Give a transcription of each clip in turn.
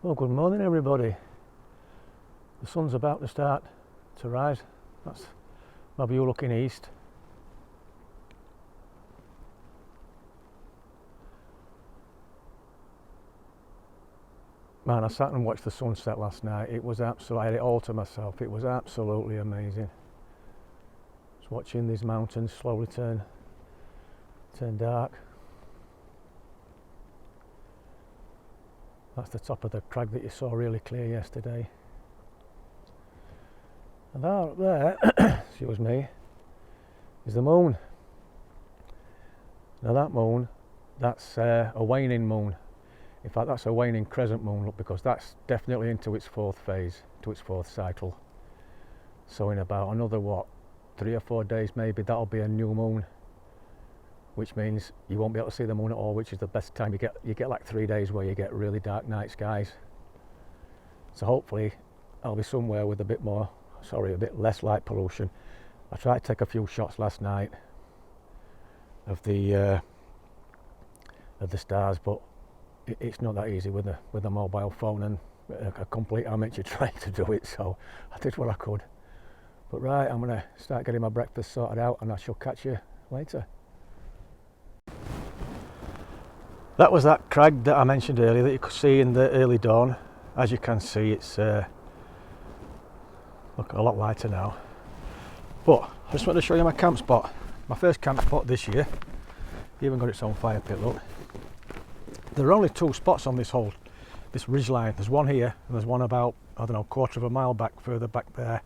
Well, good morning everybody. The sun's about to start to rise. That's my view looking east. Man, I sat and watched the sunset last night. It was absolutely, I had it all to myself. It was absolutely amazing. Just watching these mountains slowly turn dark. That's the top of the crag that you saw really clear yesterday. And out there, excuse me, is the moon. Now that moon, that's a waning moon. In fact, that's a waning crescent moon, look, because that's definitely into its fourth phase, to its fourth cycle. So in about another, 3 or 4 days maybe, that'll be a new moon, which means you won't be able to see the moon at all, which is the best time. You get like 3 days where you get really dark night skies. So hopefully I'll be somewhere with a bit less light pollution. I tried to take a few shots last night of the stars, but it's not that easy with a mobile phone and a complete amateur trying to do it, so I did what I could. But right, I'm gonna start getting my breakfast sorted out and I shall catch you later. That was that crag that I mentioned earlier that you could see in the early dawn. As you can see, it's look a lot lighter now. But I just wanted to show you my camp spot. My first camp spot this year. Even got its own fire pit, look. There are only 2 spots on this ridge line. There's one here and there's one about, I don't know, 1/4 of a mile back, further back there.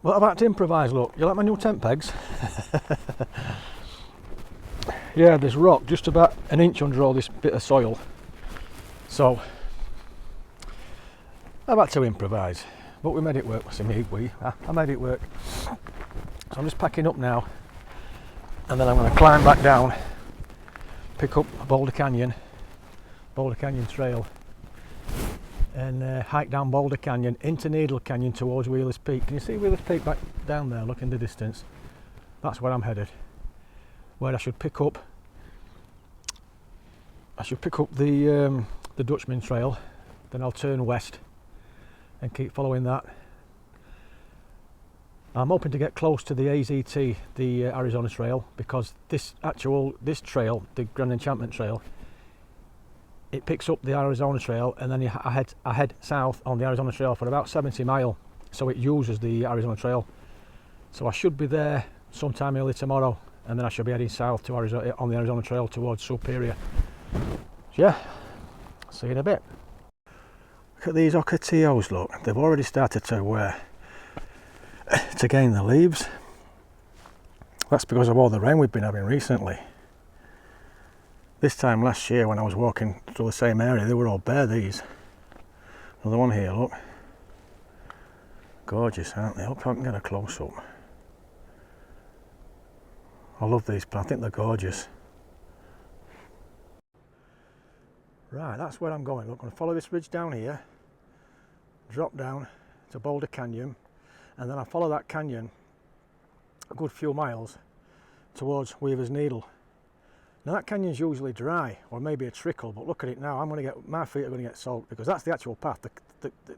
Well, I've had to improvise, look. You like my new tent pegs? Yeah, there's rock just about an inch under all this bit of soil. So I've had to improvise, but we made it work. I made it work. So I'm just packing up now, and then I'm going to climb back down, pick up Boulder Canyon Trail, and hike down Boulder Canyon into Needle Canyon towards Wheeler's Peak. Can you see Wheeler's Peak back down there? Look in the distance. That's where I'm headed. Where I should pick up the Dutchman Trail, then I'll turn west and keep following that. I'm hoping to get close to the AZT, the Arizona Trail, because this trail, the Grand Enchantment Trail, it picks up the Arizona Trail, and then I head south on the Arizona Trail for about 70 miles, so it uses the Arizona Trail. So I should be there sometime early tomorrow, and then I should be heading south to Arizona on the Arizona Trail towards Superior. So yeah, see you in a bit. Look at these ocotillos, look, they've already started to gain the leaves. That's because of all the rain we've been having recently. This time last year when I was walking through the same area, they were all bare, these. Another one here, look. Gorgeous, aren't they? I hope I can get a close up. I love these plants, I think they're gorgeous. Right, that's where I'm going. Look, I'm going to follow this ridge down here, drop down to Boulder Canyon, and then I follow that canyon a good few miles towards Weaver's Needle. Now that canyon's usually dry, or maybe a trickle, but look at it now. My feet are going to get soaked, because that's the actual path.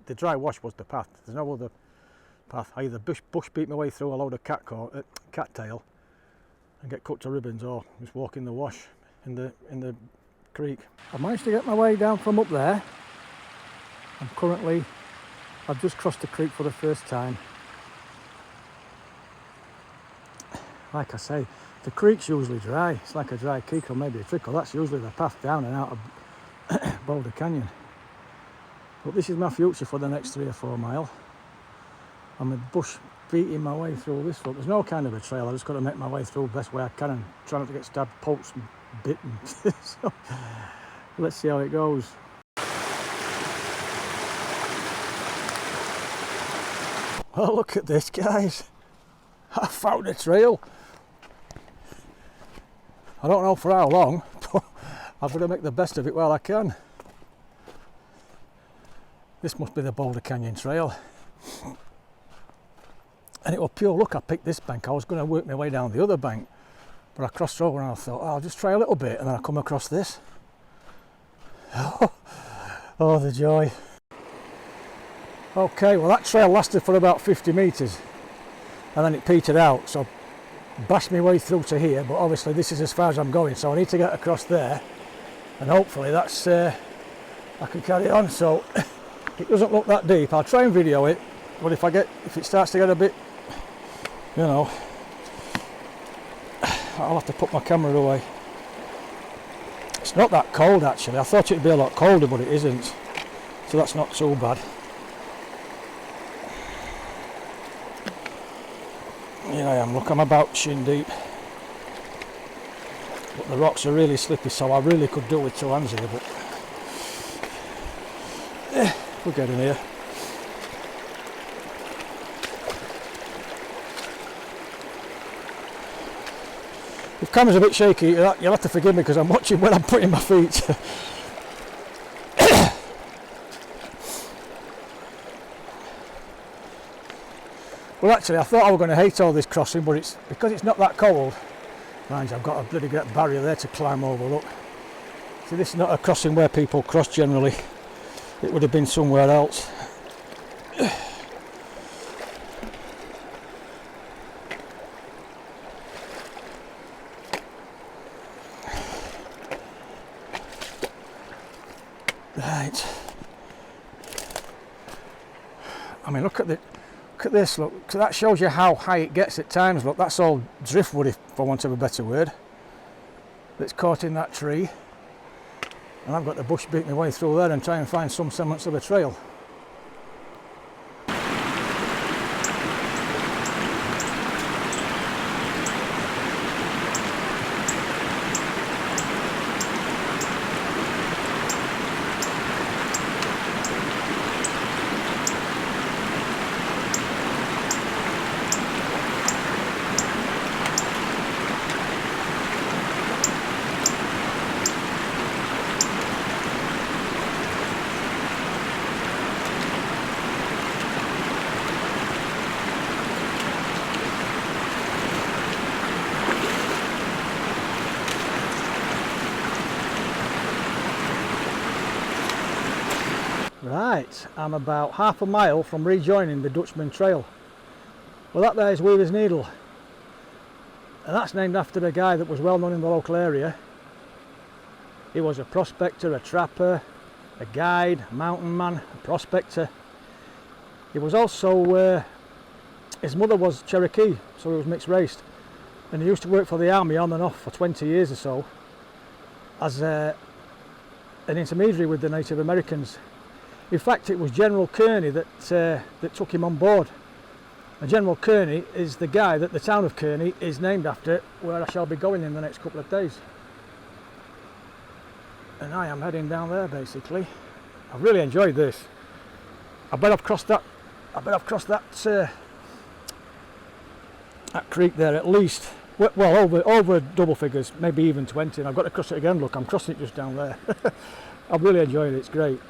The dry wash was the path. There's no other path. I either bush beat my way through a load of cattail and get cut to ribbons, or just walk in the wash in the creek. I've managed to get my way down from up there. I've just crossed the creek for the first time. Like I say, the creek's usually dry. It's like a dry creek, or maybe a trickle. That's usually the path down and out of Boulder Canyon. But this is my future for the next 3 or 4 miles. I'm a bush beating my way through this. Look, there's no kind of a trail. I just got to make my way through the best way I can and try not to get stabbed, poked and bitten. So, let's see how it goes. Oh, look at this, guys. I found a trail. I don't know for how long, but I've got to make the best of it while I can. This must be the Boulder Canyon Trail. And it was pure luck I picked this bank. I was going to work my way down the other bank, but I crossed over and I thought, oh, I'll just try a little bit, and then I come across this. Oh, Oh, the joy. Okay, well that trail lasted for about 50 metres and then it petered out, so I bashed my way through to here, but obviously this is as far as I'm going, so I need to get across there and hopefully that's I can carry on. So it doesn't look that deep. I'll try and video it, but if it starts to get a bit, you know, I'll have to put my camera away. It's not that cold actually. I thought it'd be a lot colder, but it isn't, so that's not too bad. Here I am, look, I'm about shin deep, but the rocks are really slippy, so I really could do with two hands here, but we're getting here. If camera's a bit shaky, you'll have to forgive me because I'm watching where I'm putting my feet. Well, actually, I thought I was going to hate all this crossing, but it's because it's not that cold. Mind you, I've got a bloody great barrier there to climb over. Look, see, this is not a crossing where people cross generally. It would have been somewhere else. Right. I mean, look at this, look, that shows you how high it gets at times. Look, that's all driftwood, if for want of a better word, that's caught in that tree, and I've got the bush beat my way through there and try and find some semblance of a trail. Right, I'm about half a mile from rejoining the Dutchman Trail. Well, that there is Weaver's Needle, and that's named after a guy that was well known in the local area. He was a prospector, a trapper, a guide, a mountain man, a prospector. He was also, his mother was Cherokee, so he was mixed raced, and he used to work for the army on and off for 20 years or so as an intermediary with the Native Americans. In fact, it was General Kearney that took him on board. And General Kearney is the guy that the town of Kearney is named after, where I shall be going in the next couple of days. And I am heading down there basically. I've really enjoyed this. I bet I've crossed that. That creek there at least. Well, over double figures, maybe even 20. And I've got to cross it again. Look, I'm crossing it just down there. I've really enjoyed it. It's great.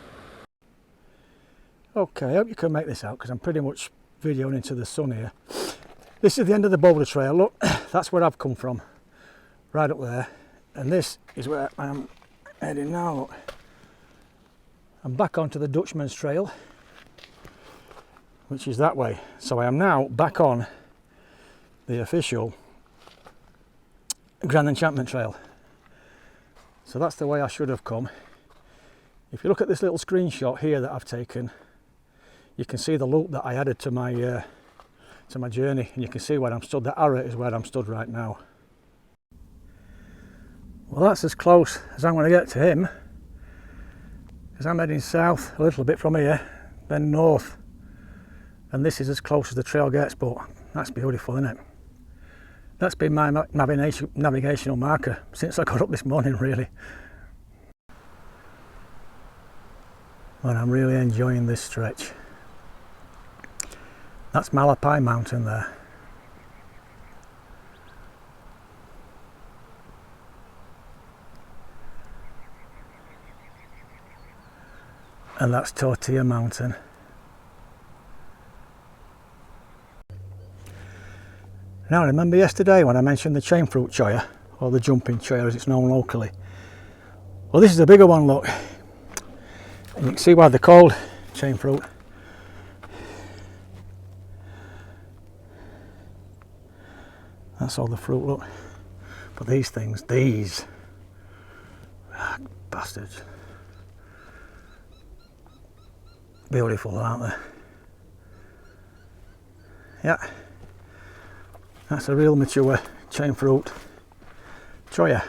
Okay, I hope you can make this out because I'm pretty much videoing into the sun here. This is the end of the boulder trail. Look, that's where I've come from, right up there, and this is where I'm heading now. Look, I'm back onto the Dutchman's Trail, which is that way. So I am now back on the official Grand Enchantment Trail. So that's the way I should have come. If you look at this little screenshot here that I've taken, you can see the loop that I added to my journey, and you can see where I'm stood. That arrow is where I'm stood right now. Well, that's as close as I'm going to get to him, because I'm heading south a little bit from here, then north, and this is as close as the trail gets. But that's beautiful, isn't it? That's been my navigational marker since I got up this morning, really. But I'm really enjoying this stretch. That's Malapai Mountain there. And that's Tortilla Mountain. Now, remember yesterday when I mentioned the chain fruit cholla, or the jumping cholla as it's known locally? Well, this is a bigger one, look. And you can see why they're called chain fruit. That's all the fruit, look. But these things, bastards. Beautiful, aren't they? Yeah. That's a real mature chain fruit choya.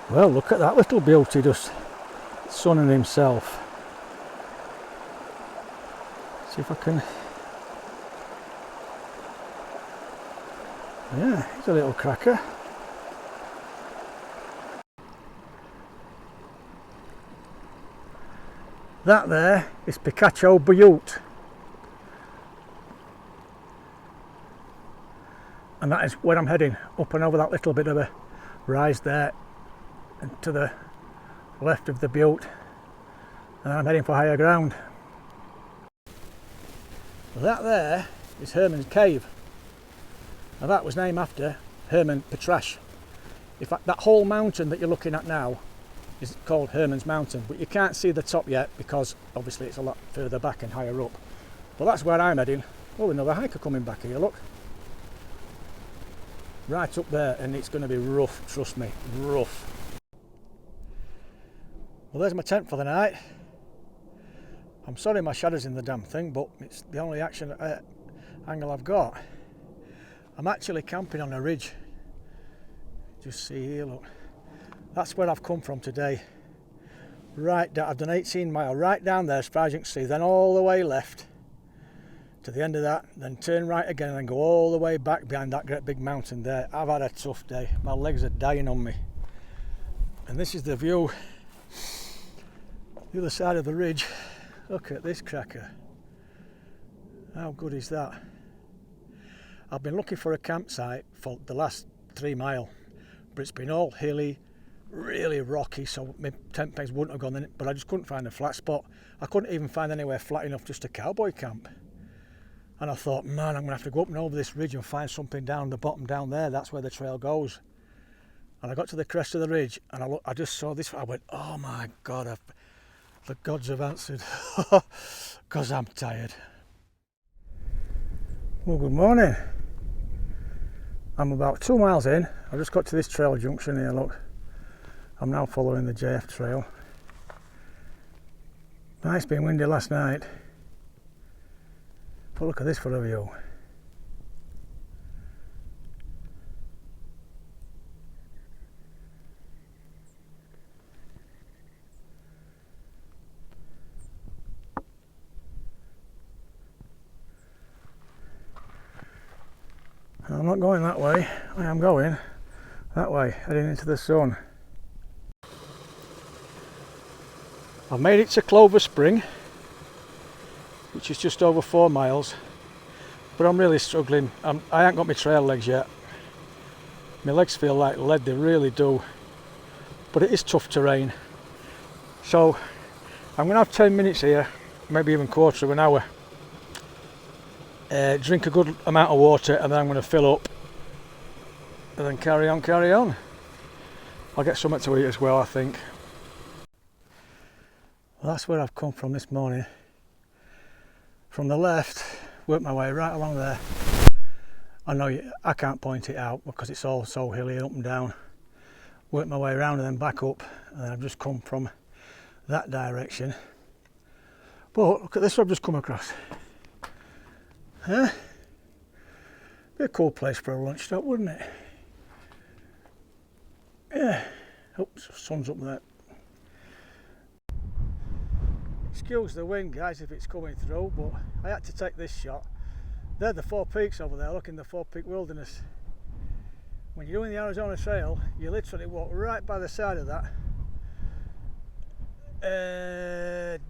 Well, look at that little beauty just sunning himself. See if I can. Yeah, he's a little cracker. That there is Picacho Butte. And that is where I'm heading, up and over that little bit of a rise there and to the left of the butte, and I'm heading for higher ground. That there is Herman's Cave. Now that was named after Herman Petrasch. In fact, that whole mountain that you're looking at now is called Herman's Mountain, but you can't see the top yet because obviously it's a lot further back and higher up. But that's where I'm heading. Oh, another hiker coming back here, look. Right up there, and it's going to be rough, trust me, rough. Well, there's my tent for the night. I'm sorry my shadow's in the damn thing, but it's the only angle I've got. I'm actually camping on a ridge. Just see here, look. That's where I've come from today. Right down, I've done 18 miles, right down there as far as you can see, then all the way left to the end of that, then turn right again and then go all the way back behind that great big mountain there. I've had a tough day. My legs are dying on me. And this is the view. The other side of the ridge. Look at this cracker. How good is that? I've been looking for a campsite for the last 3 miles, but it's been all hilly, really rocky, so my tent pegs wouldn't have gone in it, but I just couldn't find a flat spot. I couldn't even find anywhere flat enough just a cowboy camp. And I thought, man, I'm going to have to go up and over this ridge and find something down the bottom down there. That's where the trail goes. And I got to the crest of the ridge and I just saw this. I went, oh my God, the gods have answered, because I'm tired. Well, good morning. I'm about 2 miles in. I've just got to this trail junction here, look. I'm now following the JF trail. Nice being windy last night. But look at this for a view. I'm not going that way, I am going that way, heading into the sun. I've made it to Clover Spring, which is just over 4 miles, but I'm really struggling. I haven't got my trail legs yet. My legs feel like lead, they really do, but it is tough terrain. So I'm going to have 10 minutes here, maybe even quarter of an hour. Drink a good amount of water and then I'm going to fill up and then carry on. I'll get something to eat as well, I think. Well, that's where I've come from this morning. From the left, worked my way right along there. I know I can't point it out because it's all so hilly up and down. Worked my way around and then back up, and then I've just come from that direction But look at this I've just come across. Huh? Be a cool place for a lunch stop, wouldn't it? Yeah. Oops, sun's up there. Excuse the wind, guys, if it's coming through, but I had to take this shot. They're the 4 peaks over there. Look in the 4 peak wilderness. When you're doing the Arizona Trail, you literally walk right by the side of that.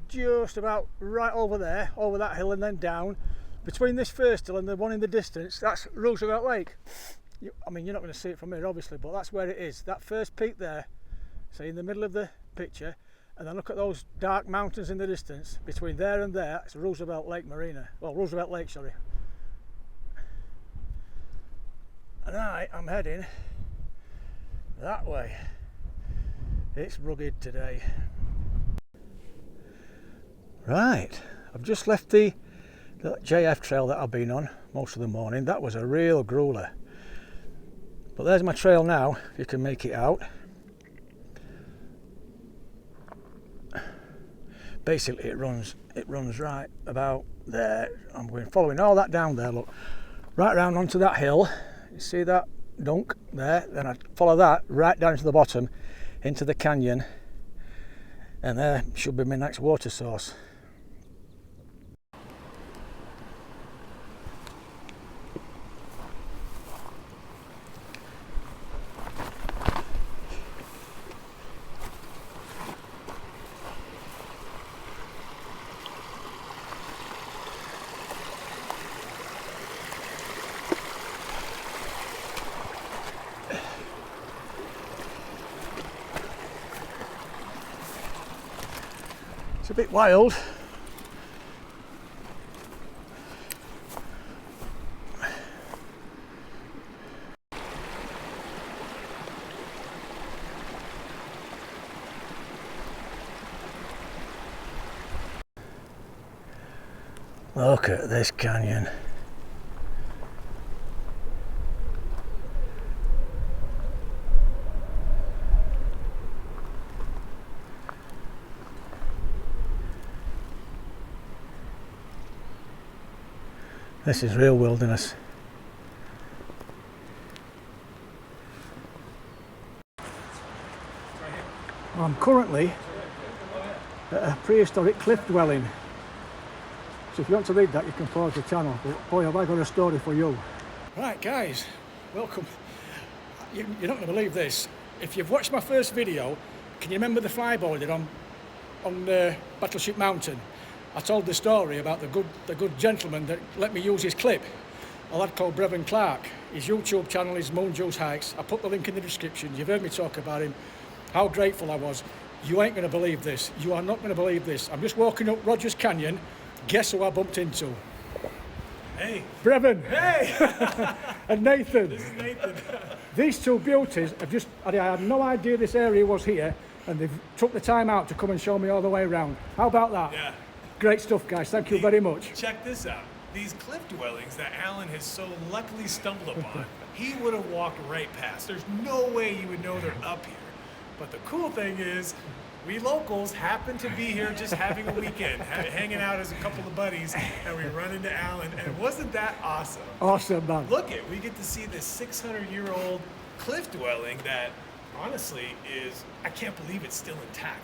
Just about right over there, over that hill and then down. Between this first hill and the one in the distance, that's Roosevelt Lake. I mean, you're not going to see it from here, obviously, but that's where it is. That first peak there, see, in the middle of the picture, and then look at those dark mountains in the distance. Between there and there, it's Roosevelt Lake Marina. Well, Roosevelt Lake, sorry. And I'm heading that way. It's rugged today. Right, I've just left the JF trail that I've been on most of the morning. That was a real grueler. But there's my trail now, if you can make it out. Basically it runs right about there. I'm going following all that down there, look. Right round onto that hill. You see that dunk there? Then I follow that right down to the bottom into the canyon, and there should be my next water source. It's a bit wild. Look at this canyon. This is real wilderness. I'm currently at a prehistoric cliff dwelling. So if you want to read that, you can pause the channel. But boy, have I got a story for you. Right guys, welcome. You're not going to believe this. If you've watched my first video, can you remember the flyboy did on Battleship Mountain? I told the story about the good gentleman that let me use his clip, a lad called Brevin Clark. His YouTube channel is Moon Juice Hikes. I put the link in the description. You've heard me talk about him, how grateful I was. You ain't going to believe this. You are not going to believe this. I'm just walking up Rogers Canyon. Guess who I bumped into? Hey. Brevin. Hey. And Nathan. This is Nathan. These two beauties have just, I had no idea this area was here, and they've took the time out to come and show me all the way around. How about that? Yeah. Great stuff, guys. Thank you very much. Check this out. These cliff dwellings that Alan has so luckily stumbled upon, he would have walked right past. There's no way you would know they're up here. But the cool thing is, we locals happen to be here just having a weekend, hanging out as a couple of buddies, and we run into Alan, and wasn't that awesome? Awesome, man. Look it, we get to see this 600-year-old cliff dwelling that, honestly, I can't believe it's still intact.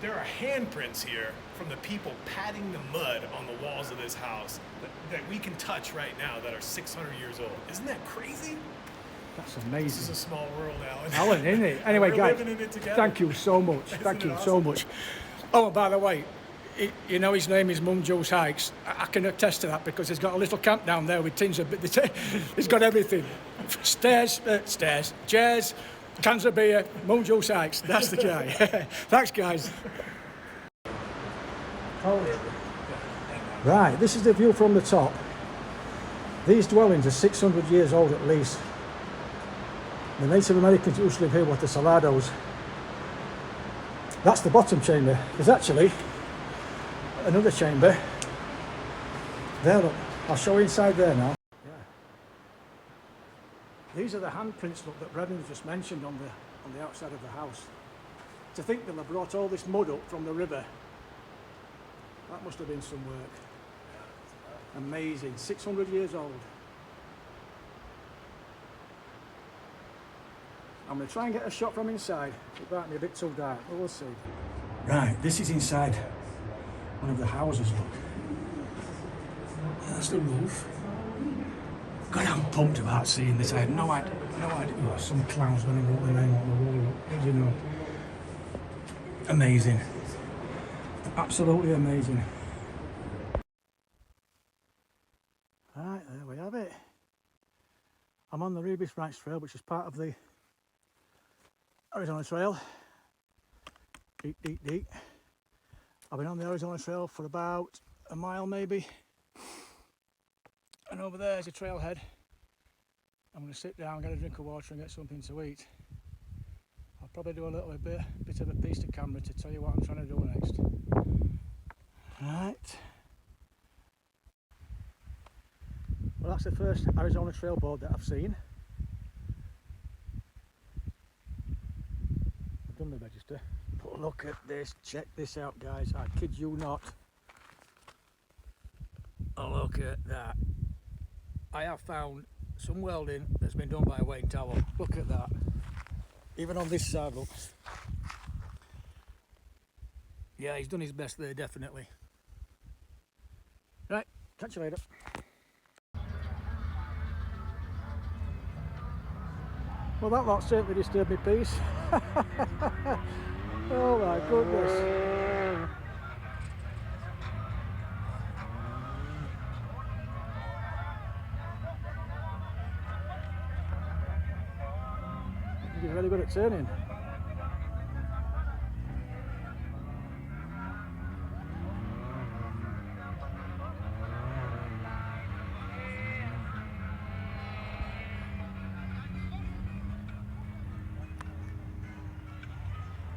There are handprints here from the people patting the mud on the walls of this house that we can touch right now that are 600 years old. Isn't that crazy? That's amazing. This is a small world, Alan. Alan, isn't it? Anyway, We're guys, living in it together. thank you so much. Thank you so much. Oh, and by the way, you know his name is Moon Juice Hikes. I can attest to that because he's got a little camp down there with tins of... He's got everything. Stairs, chairs, cans of beer, Moon Juice Hikes. That's the guy. Thanks, guys. Right, this is the view from the top. These dwellings are 600 years old at least. The Native Americans used to live here with the Salados. That's the bottom chamber. There's actually another chamber. There, look. I'll show you inside there now. Yeah. These are the handprints, look, that Brevin just mentioned on the outside of the house. To think they'll have brought all this mud up from the river That must have been some work. Amazing. 600 years old. I'm going to try and get a shot from inside. It might be a bit too dark, but we'll see. Right, this is inside one of the houses, look. That's the roof. God, I'm pumped about seeing this. I had no idea. Oh, some clowns when I wrote the name on the wall, look. You know. Amazing. Absolutely amazing. Right, there we have it. I'm on the Ruby's Branch Trail, which is part of the Arizona Trail. Deep, deep, deep. I've been on the Arizona Trail for about a mile maybe. And over there is a trailhead. I'm going to sit down, get a drink of water and get something to eat. I'll probably do a little bit of a piece to camera to tell you what I'm trying to do next. Right. Well, that's the first Arizona Trail board that I've seen. I've done the register. But look at this, check this out guys, I kid you not. Oh, look at that. I have found some welding that's been done by Wayne Towell. Look at that. Even on this side, look. Yeah, he's done his best there, definitely. Right, catch you later. Well, that lot certainly disturbed me peace. Oh my goodness. You're really good at turning.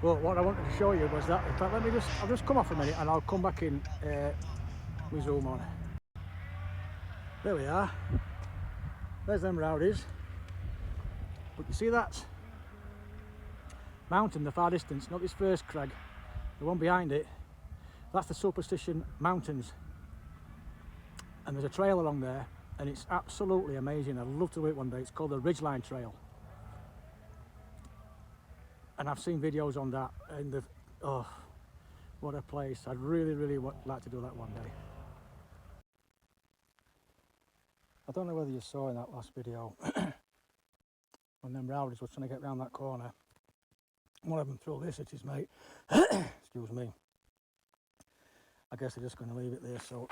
Well, what I wanted to show you was that, in fact, I'll just come off a minute and I'll come back in with zoom on. There we are. There's them rowdies. But you see that mountain, the far distance, not this first crag, the one behind it, that's the Superstition Mountains. And there's a trail along there and it's absolutely amazing. I'd love to do it one day. It's called the Ridgeline Trail. And I've seen videos on that and oh, what a place. I'd really like to do that one day. I don't know whether you saw in that last video when them rowdies were trying to get round that corner. One of them threw this at his mate. Excuse me. I guess they're just going to leave it there, so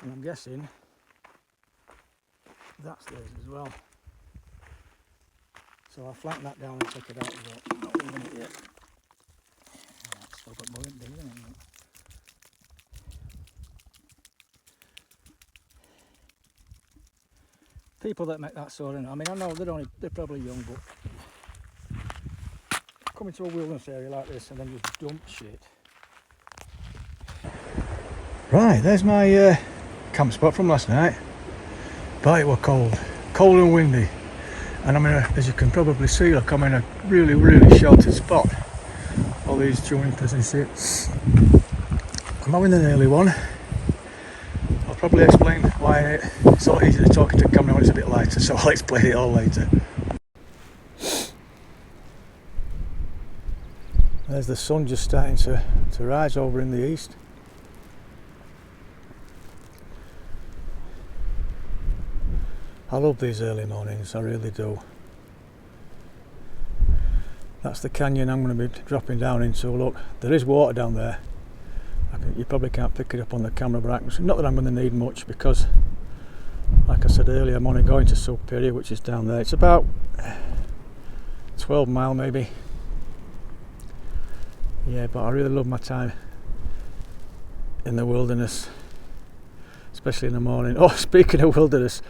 and I'm guessing that's theirs as well. So I'll flatten that down and check it out as well. Not leaving it yet. It's still got more in there, isn't it? People that make that sort of, I mean, I know they're probably young, but coming to a wilderness area like this and then just dump shit. Right, there's my camp spot from last night. But it was cold and windy. And I'm in a, as you can probably see, look, I'm in a really sheltered spot. All these junipers and shit. I'm having an early one. I'll probably explain why it's so easy to talk into camera when it's a bit lighter, so I'll explain it all later. There's the sun just starting to rise over in the east. I love these early mornings, I really do. That's the canyon I'm going to be dropping down into. Look, there is water down there. You probably can't pick it up on the camera, but not that I'm going to need much because, like I said earlier, I'm only going to Superior, which is down there. It's about 12 mile maybe. Yeah, but I really love my time in the wilderness, especially in the morning. Oh, speaking of wilderness,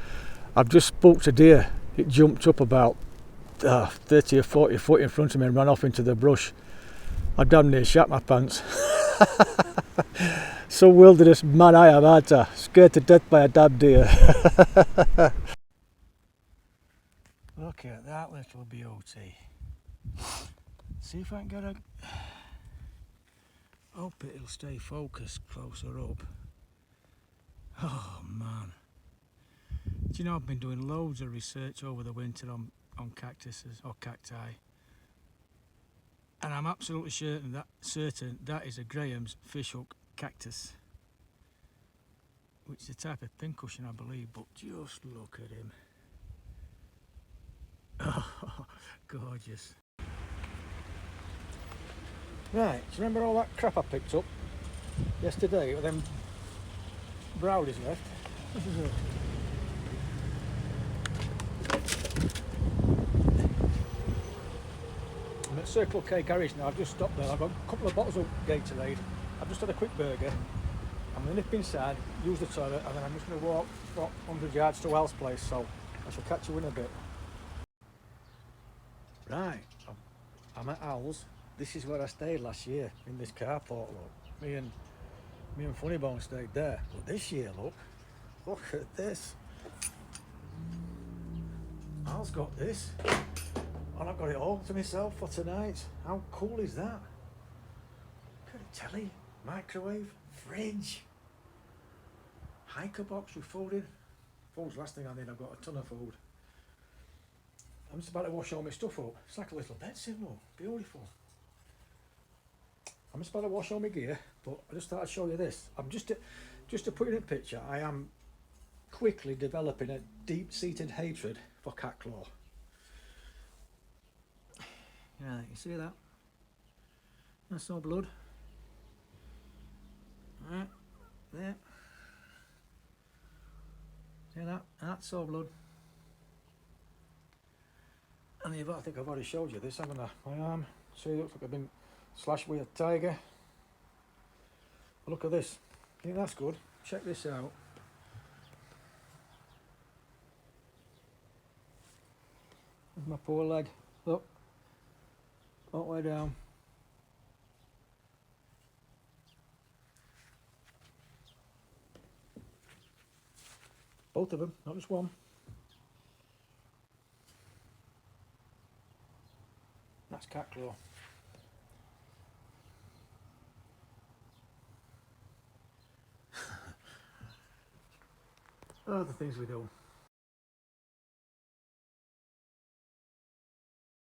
I've just spooked a deer. It jumped up about 30 or 40 foot in front of me and ran off into the brush. I damn near shat my pants. So wilderness man I am, aren't I? Scared to death by a damn deer. Look at that little beauty. See if I can get a... Hope it'll stay focused closer up. Oh man. Do you know, I've been doing loads of research over the winter on cactuses or cacti, and I'm absolutely certain that is a Graham's fishhook cactus, which is a type of pincushion I believe, but just look at him. Oh, gorgeous. Right, do you remember all that crap I picked up yesterday with them brownies left? This is it. I'm at Circle K Garage now. I've just stopped there. I've got a couple of bottles of Gatorade. I've just had a quick burger. I'm going to nip inside, use the toilet, and then I'm just going to walk 100 yards to Wells' place, so I shall catch you in a bit. Right, I'm at Al's. This is where I stayed last year, in this carport, look. Me and Funnybone stayed there. But this year, look at this. Al's got this. And I've got it all to myself for tonight. How cool is that? Look at a telly, microwave, fridge, hiker box with food in. Food's the last thing I need. I've got a ton of food. I'm just about to wash all my stuff up. It's like a little bed sim, look. Beautiful. I'm just about to wash all my gear, but I just thought I'd show you this. I'm just to put it in a picture, I am quickly developing a deep-seated hatred for cat claw. Yeah, you see that? That's no blood. Right, there. See that? That's all blood. And I think I've already showed you this, haven't I? My arm. See, it looks like I've been slashed with a tiger. But look at this. I think that's good. Check this out. There's my poor leg. Look. All the way down. Both of them, not just one. That's cat claw. Oh, the things we do.